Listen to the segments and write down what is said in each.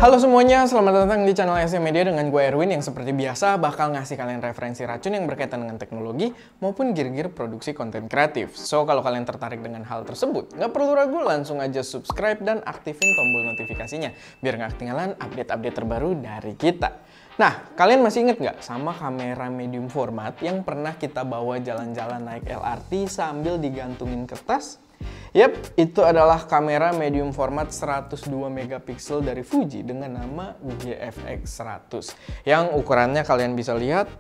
Halo semuanya, selamat datang di channel SM Media dengan gue Erwin yang seperti biasa bakal ngasih kalian referensi racun yang berkaitan dengan teknologi maupun gear-gear produksi konten kreatif. So, kalau kalian tertarik dengan hal tersebut, nggak perlu ragu, langsung aja subscribe dan aktifin tombol notifikasinya biar nggak ketinggalan update-update terbaru dari kita. Nah, kalian masih inget nggak sama kamera medium format yang pernah kita bawa jalan-jalan naik LRT sambil digantungin kertas? Yap, itu adalah kamera medium format 102 megapiksel dari Fuji dengan nama GFX 100 yang ukurannya kalian bisa lihat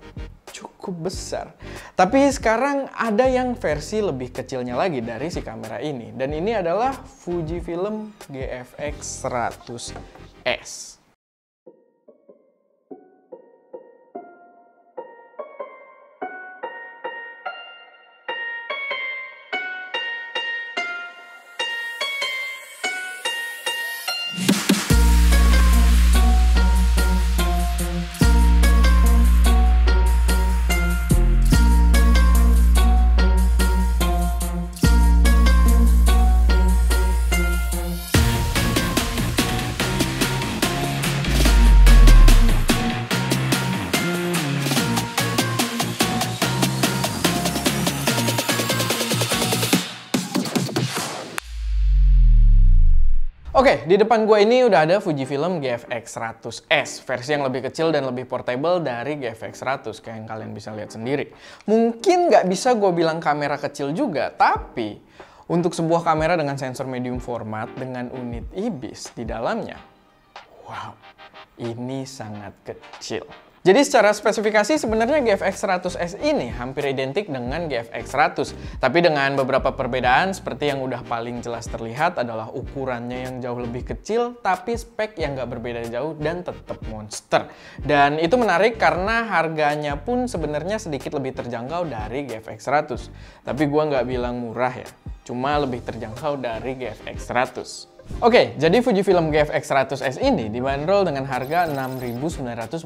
cukup besar. Tapi sekarang ada yang versi lebih kecilnya lagi dari si kamera ini, dan ini adalah Fujifilm GFX 100S. Oke, di depan gue ini udah ada Fujifilm GFX 100S, versi yang lebih kecil dan lebih portable dari GFX 100, kayak yang kalian bisa lihat sendiri. Mungkin nggak bisa gue bilang kamera kecil juga, tapi untuk sebuah kamera dengan sensor medium format dengan unit IBIS di dalamnya, wow, ini sangat kecil. Jadi secara spesifikasi sebenarnya GFX 100S ini hampir identik dengan GFX 100. Tapi dengan beberapa perbedaan seperti yang udah paling jelas terlihat adalah ukurannya yang jauh lebih kecil, tapi spek yang nggak berbeda jauh dan tetap monster. Dan itu menarik karena harganya pun sebenarnya sedikit lebih terjangkau dari GFX 100. Tapi gua nggak bilang murah ya, cuma lebih terjangkau dari GFX 100. Oke, jadi Fujifilm GFX 100S ini dibanderol dengan harga 6.999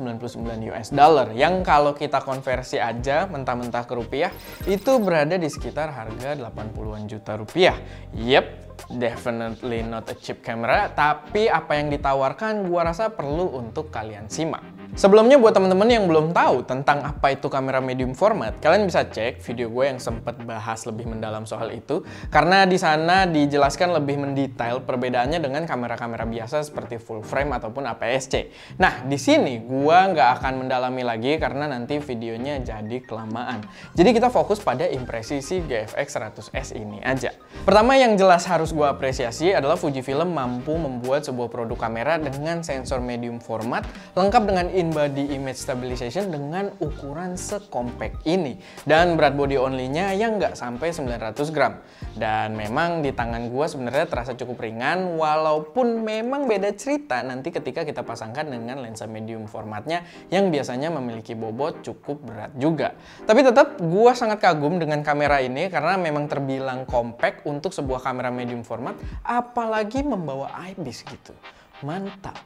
US dollar yang kalau kita konversi aja mentah-mentah ke rupiah itu berada di sekitar harga 80-an juta rupiah. Yep, definitely not a cheap camera, tapi apa yang ditawarkan gua rasa perlu untuk kalian simak. Sebelumnya buat teman-teman yang belum tahu tentang apa itu kamera medium format, kalian bisa cek video gue yang sempat bahas lebih mendalam soal itu, karena di sana dijelaskan lebih mendetail perbedaannya dengan kamera-kamera biasa seperti full frame ataupun APS-C. Nah, di sini gue nggak akan mendalami lagi karena nanti videonya jadi kelamaan. Jadi kita fokus pada impresi si GFX 100S ini aja. Pertama yang jelas harus gue apresiasi adalah Fujifilm mampu membuat sebuah produk kamera dengan sensor medium format lengkap dengan in-body image stabilization dengan ukuran sekompak ini dan berat body only-nya yang nggak sampai 900 gram. Dan memang di tangan gua sebenarnya terasa cukup ringan, walaupun memang beda cerita nanti ketika kita pasangkan dengan lensa medium formatnya yang biasanya memiliki bobot cukup berat juga. Tapi tetap gua sangat kagum dengan kamera ini karena memang terbilang kompak untuk sebuah kamera medium format, apalagi membawa IBIS gitu. Mantap.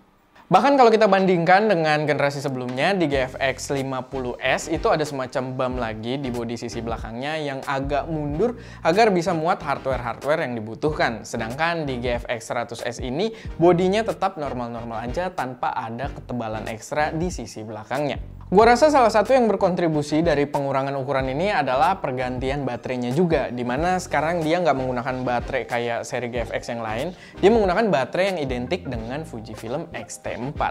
Bahkan kalau kita bandingkan dengan generasi sebelumnya, di GFX 50S itu ada semacam bump lagi di bodi sisi belakangnya yang agak mundur agar bisa muat hardware-hardware yang dibutuhkan. Sedangkan di GFX 100S ini, bodinya tetap normal-normal aja tanpa ada ketebalan ekstra di sisi belakangnya. Gua rasa salah satu yang berkontribusi dari pengurangan ukuran ini adalah pergantian baterainya juga, dimana sekarang dia nggak menggunakan baterai kayak seri GFX yang lain, dia menggunakan baterai yang identik dengan Fujifilm X-T4.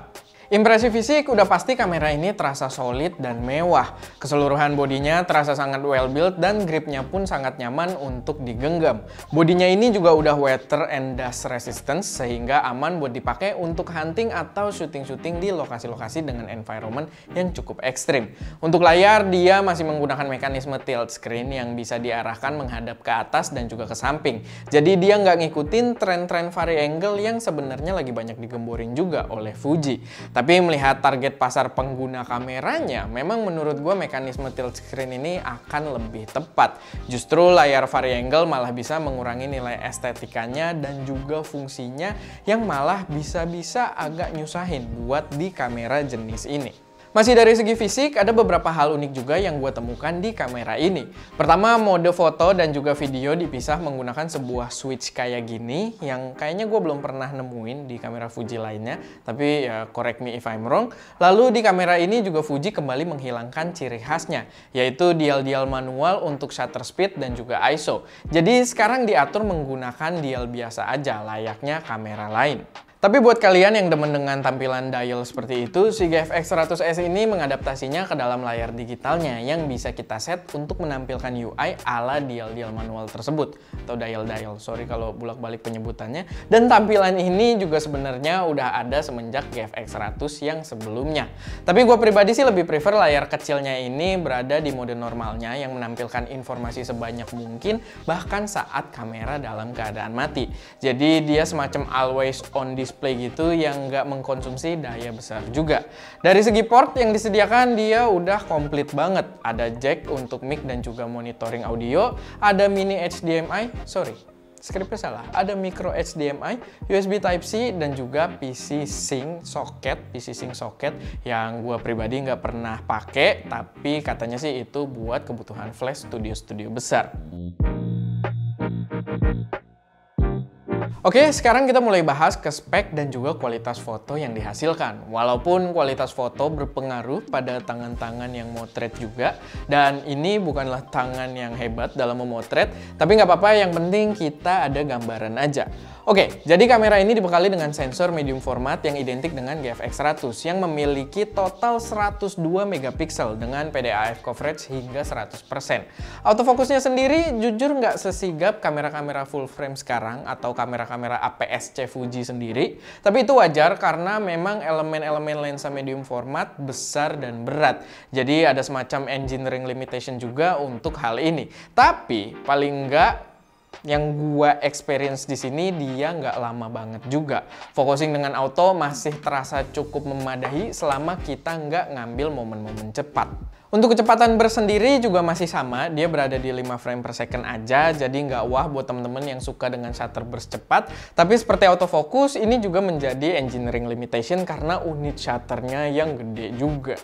Impresi fisik udah pasti kamera ini terasa solid dan mewah. Keseluruhan bodinya terasa sangat well built dan gripnya pun sangat nyaman untuk digenggam. Bodinya ini juga udah water and dust resistance sehingga aman buat dipakai untuk hunting atau syuting-syuting di lokasi-lokasi dengan environment yang cukup ekstrim. Untuk layar dia masih menggunakan mekanisme tilt screen yang bisa diarahkan menghadap ke atas dan juga ke samping. Jadi dia nggak ngikutin tren-tren vari-angle yang sebenarnya lagi banyak digemborin juga oleh Fuji. Tapi melihat target pasar pengguna kameranya, memang menurut gue mekanisme tilt screen ini akan lebih tepat. Justru layar variangle malah bisa mengurangi nilai estetikanya dan juga fungsinya yang malah bisa-bisa agak nyusahin buat di kamera jenis ini. Masih dari segi fisik, ada beberapa hal unik juga yang gue temukan di kamera ini. Pertama, mode foto dan juga video dipisah menggunakan sebuah switch kayak gini, yang kayaknya gue belum pernah nemuin di kamera Fuji lainnya, tapi ya correct me if I'm wrong. Lalu di kamera ini juga Fuji kembali menghilangkan ciri khasnya, yaitu dial-dial manual untuk shutter speed dan juga ISO. Jadi sekarang diatur menggunakan dial biasa aja, layaknya kamera lain. Tapi buat kalian yang demen dengan tampilan dial seperti itu, si GFX 100S ini mengadaptasinya ke dalam layar digitalnya yang bisa kita set untuk menampilkan UI ala dial-dial manual tersebut. Atau dial-dial, sorry kalau bolak-balik penyebutannya. Dan tampilan ini juga sebenarnya udah ada semenjak GFX 100 yang sebelumnya. Tapi gue pribadi sih lebih prefer layar kecilnya ini berada di mode normalnya yang menampilkan informasi sebanyak mungkin bahkan saat kamera dalam keadaan mati. Jadi dia semacam always on display gitu yang nggak mengkonsumsi daya besar juga. Dari segi port yang disediakan dia udah komplit banget. Ada jack untuk mic dan juga monitoring audio, ada mini HDMI, skripnya salah. Ada micro HDMI, USB Type-C, dan juga PC Sync socket yang gue pribadi nggak pernah pakai, tapi katanya sih itu buat kebutuhan flash studio-studio besar. Oke, sekarang kita mulai bahas ke spek dan juga kualitas foto yang dihasilkan. Walaupun kualitas foto berpengaruh pada tangan-tangan yang motret juga, dan ini bukanlah tangan yang hebat dalam memotret, tapi nggak apa-apa, yang penting kita ada gambaran aja. Oke, jadi kamera ini dibekali dengan sensor medium format yang identik dengan GFX 100 yang memiliki total 102 megapiksel dengan PDAF coverage hingga 100%. Autofokusnya sendiri jujur nggak sesigap kamera-kamera full frame sekarang atau kamera-kamera APS-C Fuji sendiri, tapi itu wajar karena memang elemen-elemen lensa medium format besar dan berat. Jadi ada semacam engineering limitation juga untuk hal ini. Tapi paling nggak yang gua experience di sini dia nggak lama banget juga. Focusing dengan auto masih terasa cukup memadahi selama kita nggak ngambil momen-momen cepat. Untuk kecepatan bersendiri juga masih sama, dia berada di 5 frame per second aja, jadi nggak wah buat temen-temen yang suka dengan shutter burst cepat. Tapi seperti autofocus, ini juga menjadi engineering limitation karena unit shutternya yang gede juga.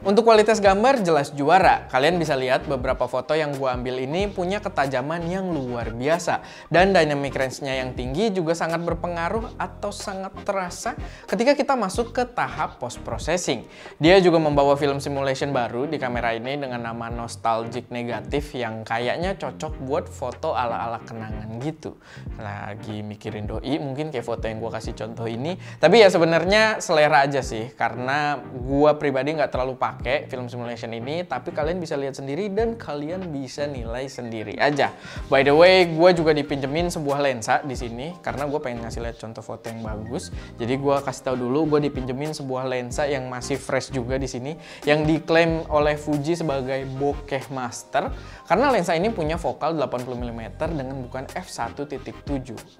Untuk kualitas gambar jelas juara. Kalian bisa lihat beberapa foto yang gua ambil ini punya ketajaman yang luar biasa. Dan dynamic range-nya yang tinggi juga sangat berpengaruh atau sangat terasa ketika kita masuk ke tahap post-processing. Dia juga membawa film simulation baru di kamera ini dengan nama nostalgic negatif yang kayaknya cocok buat foto ala-ala kenangan gitu. Lagi mikirin doi mungkin kayak foto yang gua kasih contoh ini. Tapi ya sebenarnya selera aja sih, karena gua pribadi nggak terlalu pakai film simulation ini, tapi kalian bisa lihat sendiri dan kalian bisa nilai sendiri aja. By the way, gue juga dipinjemin sebuah lensa di sini karena gue pengen ngasih lihat contoh foto yang bagus. Jadi gue kasih tahu dulu, gue dipinjemin sebuah lensa yang masih fresh juga di sini, yang diklaim oleh Fuji sebagai bokeh master karena lensa ini punya fokal 80 mm dengan bukan f1.7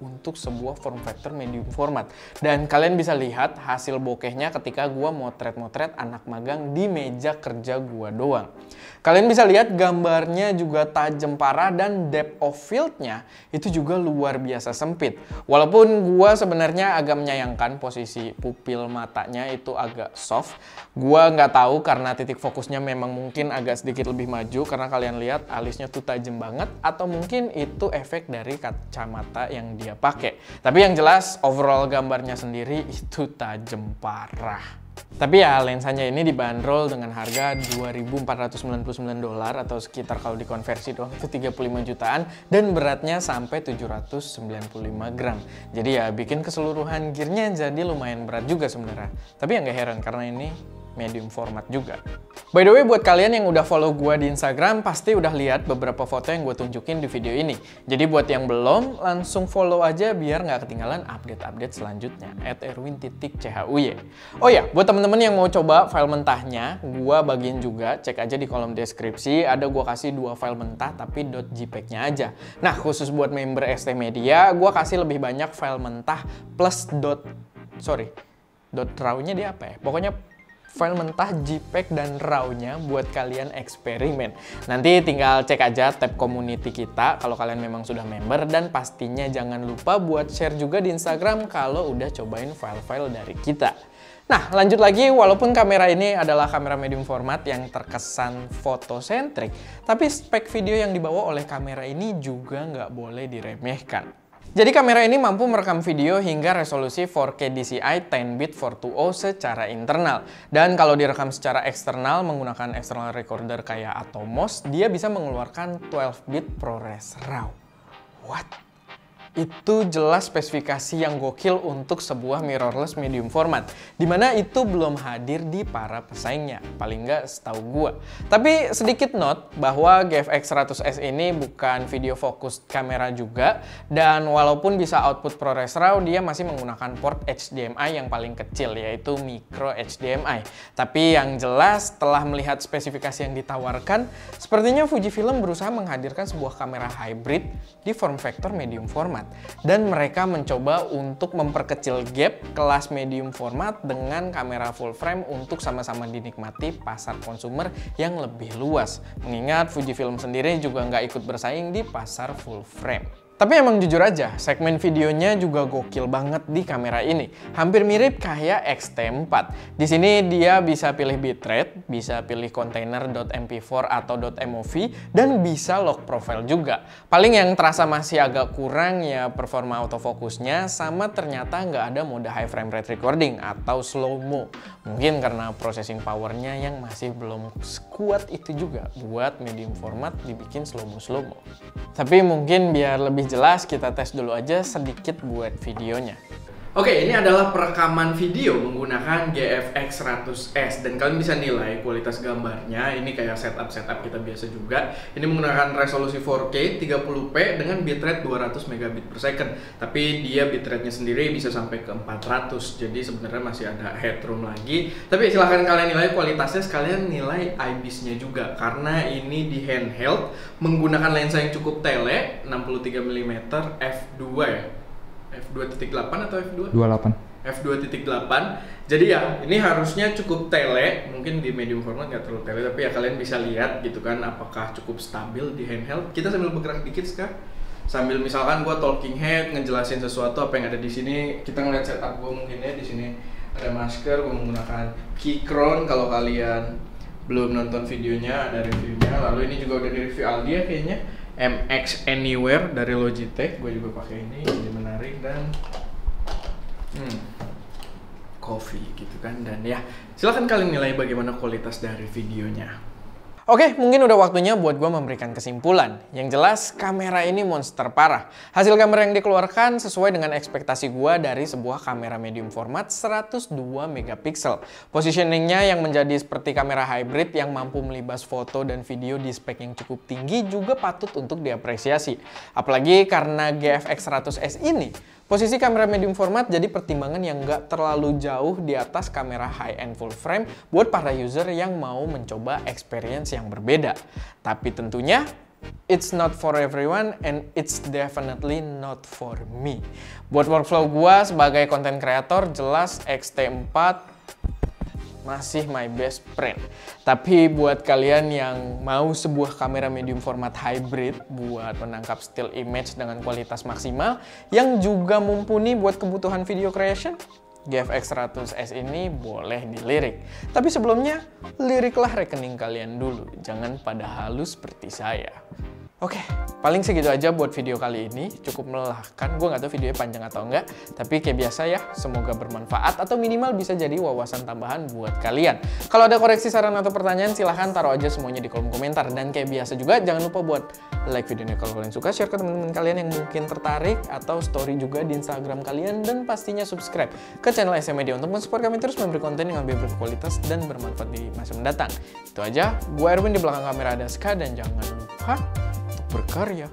untuk sebuah form factor medium format. Dan kalian bisa lihat hasil bokehnya ketika gue motret-motret anak magang di meja kerja gua doang. Kalian bisa lihat gambarnya juga tajam parah dan depth of field-nya itu juga luar biasa sempit. Walaupun gua sebenarnya agak menyayangkan posisi pupil matanya itu agak soft. Gua nggak tahu karena titik fokusnya memang mungkin agak sedikit lebih maju karena kalian lihat alisnya tuh tajam banget, atau mungkin itu efek dari kacamata yang dia pakai. Tapi yang jelas overall gambarnya sendiri itu tajam parah. Tapi ya lensanya ini dibanderol dengan harga $2.499 atau sekitar kalau dikonversi doang itu 35 jutaan dan beratnya sampai 795 gram. Jadi ya bikin keseluruhan gearnya jadi lumayan berat juga sebenarnya. Tapi ya nggak heran karena ini medium format juga. By the way, buat kalian yang udah follow gue di Instagram, pasti udah lihat beberapa foto yang gue tunjukin di video ini. Jadi buat yang belum, langsung follow aja biar nggak ketinggalan update-update selanjutnya. @erwin_chuy. Oh ya, buat temen-temen yang mau coba file mentahnya, gue bagiin juga, cek aja di kolom deskripsi, ada gue kasih 2 file mentah tapi .jpeg-nya aja. Nah, khusus buat member ST Media, gue kasih lebih banyak file mentah plus .raw-nya dia apa ya? Pokoknya file mentah JPEG dan RAW-nya buat kalian eksperimen. Nanti tinggal cek aja tab community kita kalau kalian memang sudah member, dan pastinya jangan lupa buat share juga di Instagram kalau udah cobain file-file dari kita. Nah, lanjut lagi, walaupun kamera ini adalah kamera medium format yang terkesan photosentrik, tapi spek video yang dibawa oleh kamera ini juga nggak boleh diremehkan. Jadi kamera ini mampu merekam video hingga resolusi 4K DCI 10-bit 420 secara internal. Dan kalau direkam secara eksternal menggunakan external recorder kayak Atomos, dia bisa mengeluarkan 12-bit ProRes RAW. What? Itu jelas spesifikasi yang gokil untuk sebuah mirrorless medium format, dimana itu belum hadir di para pesaingnya, paling nggak setahu gua. Tapi sedikit note bahwa GFX 100S ini bukan video fokus kamera juga, dan walaupun bisa output ProRes RAW, dia masih menggunakan port HDMI yang paling kecil, yaitu micro HDMI. Tapi yang jelas, setelah melihat spesifikasi yang ditawarkan, sepertinya Fujifilm berusaha menghadirkan sebuah kamera hybrid di form factor medium format. Dan mereka mencoba untuk memperkecil gap kelas medium format dengan kamera full frame untuk sama-sama dinikmati pasar konsumer yang lebih luas. Mengingat Fujifilm sendiri juga nggak ikut bersaing di pasar full frame. Tapi emang jujur aja, segmen videonya juga gokil banget di kamera ini. Hampir mirip kayak X-T4. Di sini dia bisa pilih bitrate, bisa pilih container.mp4 atau .mov, dan bisa lock profile juga. Paling yang terasa masih agak kurang ya performa autofokusnya, sama ternyata nggak ada mode high frame rate recording atau slow-mo. Mungkin karena processing powernya yang masih belum sekuat itu juga buat medium format dibikin slow-mo. Tapi mungkin biar lebih jelas, kita tes dulu aja sedikit buat videonya. Oke, ini adalah perekaman video menggunakan GFX 100S, dan kalian bisa nilai kualitas gambarnya. Ini kayak setup kita biasa juga. Ini menggunakan resolusi 4K 30p dengan bitrate 200 megabit per second. Tapi dia bitrate-nya sendiri bisa sampai ke 400. Jadi sebenarnya masih ada headroom lagi. Tapi silahkan kalian nilai kualitasnya, sekalian nilai IBIS-nya juga. Karena ini di handheld menggunakan lensa yang cukup tele, 63mm f2 ya. f2.8 atau f2? 28. f2.8. Jadi ya, ini harusnya cukup tele. Mungkin di medium format nggak terlalu tele, tapi ya kalian bisa lihat gitu kan apakah cukup stabil di handheld. Kita sambil bergerak dikit sekarang. Sambil misalkan gua talking head ngejelasin sesuatu apa yang ada di sini. Kita ngeliat setup gua mungkin ya, di sini ada masker, gua menggunakan Keychron. Kalau kalian belum nonton videonya, ada reviewnya. Lalu ini juga udah di review Aldi ya kayaknya. MX Anywhere dari Logitech, gue juga pakai ini, jadi menarik. Dan coffee gitu kan. Dan ya, silahkan kalian nilai bagaimana kualitas dari videonya. Oke, mungkin udah waktunya buat gue memberikan kesimpulan. Yang jelas, kamera ini monster parah. Hasil kamera yang dikeluarkan sesuai dengan ekspektasi gue dari sebuah kamera medium format 102 megapiksel. Positioningnya yang menjadi seperti kamera hybrid yang mampu melibas foto dan video di spek yang cukup tinggi juga patut untuk diapresiasi. Apalagi karena GFX 100S ini, posisi kamera medium format jadi pertimbangan yang nggak terlalu jauh di atas kamera high-end full frame buat para user yang mau mencoba experience yang berbeda. Tapi tentunya, it's not for everyone and it's definitely not for me. Buat workflow gua sebagai content creator, jelas X-T4 masih my best friend. Tapi buat kalian yang mau sebuah kamera medium format hybrid buat menangkap still image dengan kualitas maksimal yang juga mumpuni buat kebutuhan video creation, GFX 100S ini boleh dilirik. Tapi sebelumnya, liriklah rekening kalian dulu, jangan pada halus seperti saya. Oke, paling segitu aja buat video kali ini. Cukup melelahkan, gue nggak tahu videonya panjang atau enggak. Tapi kayak biasa ya, semoga bermanfaat atau minimal bisa jadi wawasan tambahan buat kalian. Kalau ada koreksi, saran, atau pertanyaan, silahkan taruh aja semuanya di kolom komentar. Dan kayak biasa juga, jangan lupa buat like videonya kalau kalian suka, share ke teman-teman kalian yang mungkin tertarik, atau story juga di Instagram kalian, dan pastinya subscribe ke channel SM Media untuk mensupport kami terus memberi konten yang lebih berkualitas dan bermanfaat di masa mendatang. Itu aja, gue Erwin, di belakang kamera ada Ska, dan jangan lupa berkarya.